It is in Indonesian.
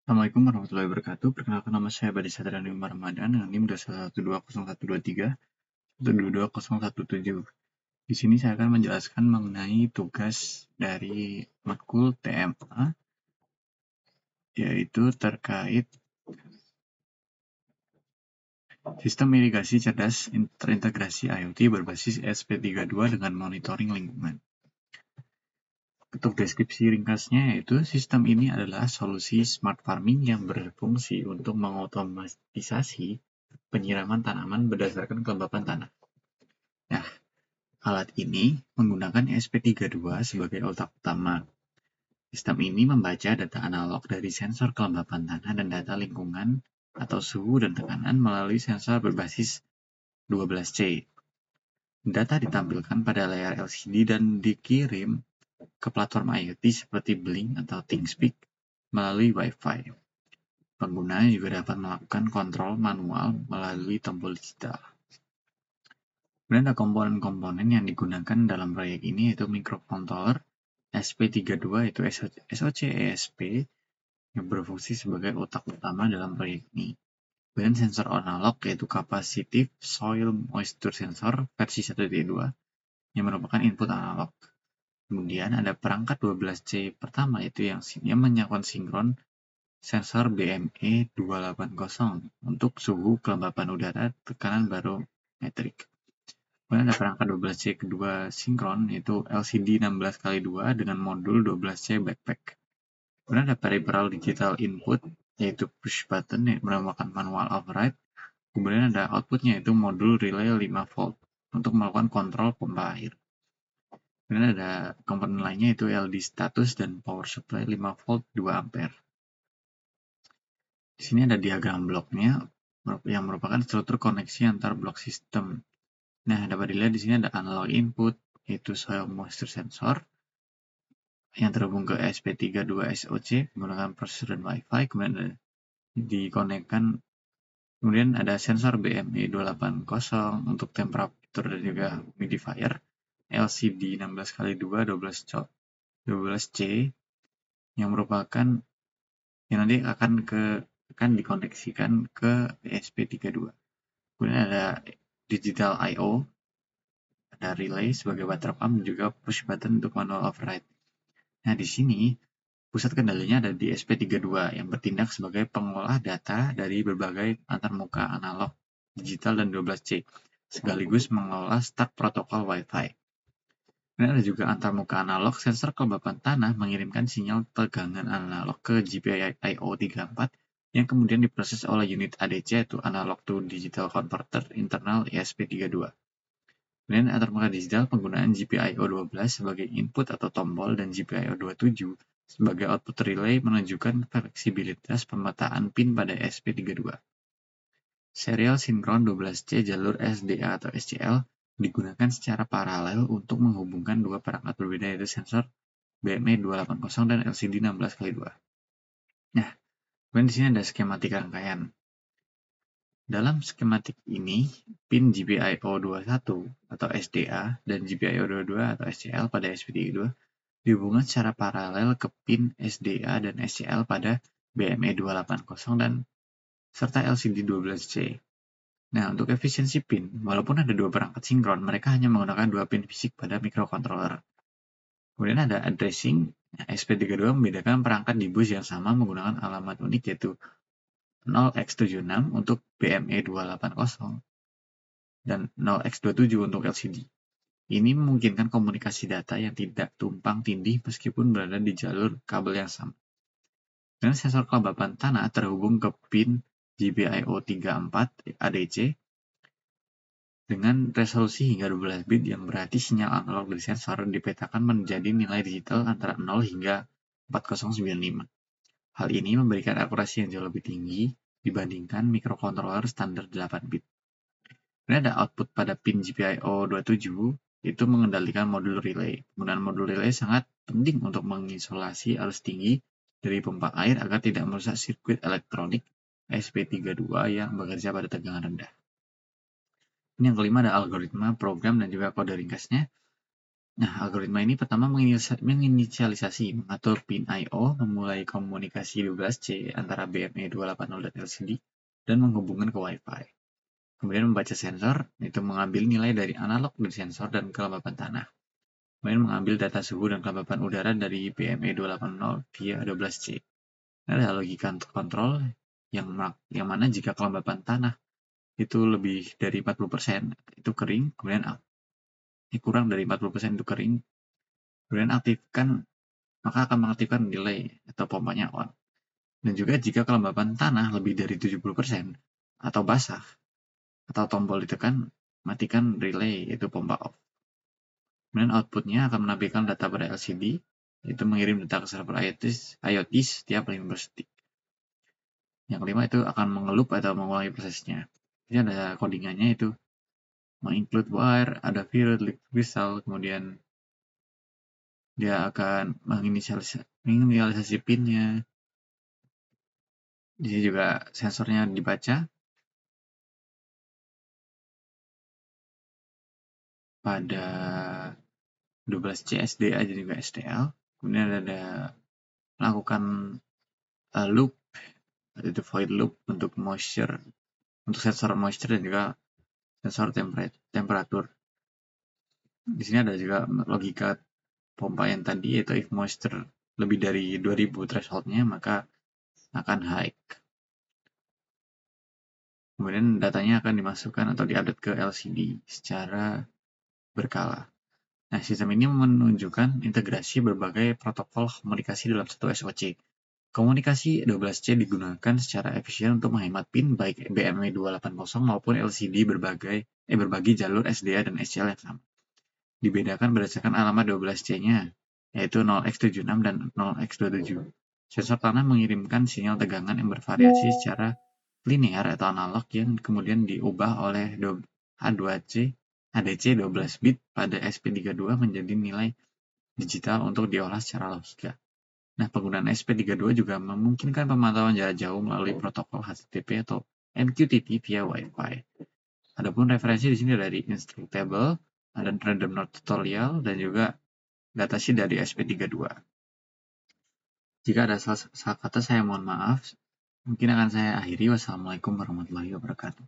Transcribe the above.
Assalamualaikum warahmatullahi wabarakatuh. Perkenalkan nama saya Badi Satriani Umar Ramadan dengan NIM 2110123 1220117. Di sini saya akan menjelaskan mengenai tugas dari matkul TMA, yaitu terkait sistem irigasi cerdas terintegrasi IoT berbasis SP32 dengan monitoring lingkungan. Untuk deskripsi ringkasnya yaitu sistem ini adalah solusi smart farming yang berfungsi untuk mengotomatisasi penyiraman tanaman berdasarkan kelembapan tanah. Nah, alat ini menggunakan SP32 sebagai otak utama. Sistem ini membaca data analog dari sensor kelembapan tanah dan data lingkungan atau suhu dan tekanan melalui sensor berbasis 12C. Data ditampilkan pada layar LCD dan dikirim ke platform IoT seperti Blink atau ThingSpeak melalui Wi-Fi. Pengguna juga dapat melakukan kontrol manual melalui tombol digital. Kemudian ada komponen-komponen yang digunakan dalam proyek ini yaitu microcontroller SP32 yaitu SoC ESP yang berfungsi sebagai otak utama dalam proyek ini. Kemudian sensor analog yaitu capacitive soil moisture sensor versi 1.2 yang merupakan input analog. Kemudian ada perangkat 12C pertama yaitu yang menyangkut sinkron sensor BME280 untuk suhu, kelembapan udara, tekanan barometrik. Kemudian ada perangkat 12C kedua sinkron yaitu LCD 16x2 dengan modul 12C backpack. Kemudian ada peripheral digital input yaitu push button yang merupakan manual override. Kemudian ada outputnya yaitu modul relay 5V untuk melakukan kontrol pompa air. Kemudian ada komponen lainnya yaitu LED status dan power supply 5V 2A. Di sini ada diagram bloknya yang merupakan struktur koneksi antar blok sistem. Nah, dapat dilihat di sini ada analog input yaitu soil moisture sensor yang terhubung ke SP32 SoC menggunakan prosesor dan Wi-Fi. Kemudian dikonekkan, kemudian ada sensor BME280 untuk temperatur dan juga humidifier, LCD 16x2 12C yang merupakan yang nanti akan dikoneksikan ke SP32. Kemudian ada digital I/O, ada relay sebagai water pump dan juga push button untuk manual override. Nah, di sini pusat kendalinya ada di SP32 yang bertindak sebagai pengolah data dari berbagai antarmuka analog, digital, dan 12C, sekaligus mengelola stack protokol Wi-Fi. Dan ada juga antarmuka analog, sensor kelembapan tanah mengirimkan sinyal tegangan analog ke GPIO 34 yang kemudian diproses oleh unit ADC yaitu analog to digital converter internal ESP32. Kemudian antarmuka digital penggunaan GPIO 12 sebagai input atau tombol dan GPIO 27 sebagai output relay menunjukkan fleksibilitas pemetaan pin pada SP32. Serial sinkron 12C jalur SDA atau SCL digunakan secara paralel untuk menghubungkan dua perangkat berbeda yaitu sensor BME280 dan LCD 16x2. Nah, kemudian di sini ada skematik rangkaian. Dalam skematik ini, pin GPIO 21 atau SDA dan GPIO 22 atau SCL pada SP32 dihubungkan secara paralel ke pin SDA dan SCL pada BME280 dan serta LCD 12C. Nah, untuk efisiensi pin, walaupun ada dua perangkat sinkron, mereka hanya menggunakan dua pin fisik pada microcontroller. Kemudian ada addressing. Nah, SP32 membedakan perangkat di bus yang sama menggunakan alamat unik yaitu 0x76 untuk BME280 dan 0x27 untuk LCD. Ini memungkinkan komunikasi data yang tidak tumpang tindih meskipun berada di jalur kabel yang sama. Dan sensor kelembapan tanah terhubung ke pin GPIO 34 ADC dengan resolusi hingga 12 bit yang berarti sinyal analog dari sensor dipetakan menjadi nilai digital antara 0 hingga 4095. Hal ini memberikan akurasi yang jauh lebih tinggi dibandingkan microcontroller standar 8 bit. Kemudian ada output pada pin GPIO 27 itu mengendalikan modul relay. Penggunaan modul relay sangat penting untuk mengisolasi arus tinggi dari pompa air agar tidak merusak sirkuit elektronik SP32 yang bekerja pada tegangan rendah. Ini yang kelima ada algoritma, program, dan juga kode ringkasnya. Nah, algoritma ini pertama menginisialisasi, mengatur pin I/O, memulai komunikasi 12C antara BME 280 dan LCD, dan menghubungkan ke Wi-Fi. Kemudian membaca sensor, itu mengambil nilai dari analog dari sensor dan kelembapan tanah. Kemudian mengambil data suhu dan kelembapan udara dari BME 280 via 12C. Ada logika untuk kontrol yang mana jika kelembapan tanah itu lebih dari 40% itu kering, kemudian kurang dari 40% itu kering, kemudian aktifkan, maka akan mengaktifkan delay atau pompanya on. Dan juga jika kelembapan tanah lebih dari 70% atau basah atau tombol ditekan, matikan relay, yaitu pompa off. Kemudian outputnya akan menampilkan data pada LCD, yaitu mengirim data ke server IoT setiap 15 detik. Yang kelima itu akan mengelup atau mengulangi prosesnya. Ini ada codingannya, itu menginclude wire, ada period, liquid crystal, kemudian dia akan menginisialisasi pinnya. Di sini juga sensornya dibaca pada 12C SDA dan juga STL. Kemudian ada melakukan loop, itu void loop untuk moisture, untuk sensor moisture dan juga sensor temperatur. Di sini ada juga logika pompa yang tadi, yaitu if moisture lebih dari 2000 thresholdnya, maka akan high. Kemudian datanya akan dimasukkan atau diupdate ke LCD secara berkala. Nah, sistem ini menunjukkan integrasi berbagai protokol komunikasi dalam satu SoC. Komunikasi 12C digunakan secara efisien untuk menghemat pin baik BME 280 maupun LCD berbagi jalur SDA dan SCL yang sama. Dibedakan berdasarkan alamat 12C-nya, yaitu 0x76 dan 0x27. Sensor tanah mengirimkan sinyal tegangan yang bervariasi secara linear atau analog yang kemudian diubah oleh ADC 12 bit pada SP32 menjadi nilai digital untuk diolah secara logika. Nah, penggunaan SP32 juga memungkinkan pemantauan jarak jauh melalui protokol HTTP atau MQTT via Wi-Fi. Adapun referensi di sini dari Instructable, ada random note tutorial, dan juga datasheet dari SP32. Jika ada salah kata, saya mohon maaf. Mungkin akan saya akhiri. Wassalamualaikum warahmatullahi wabarakatuh.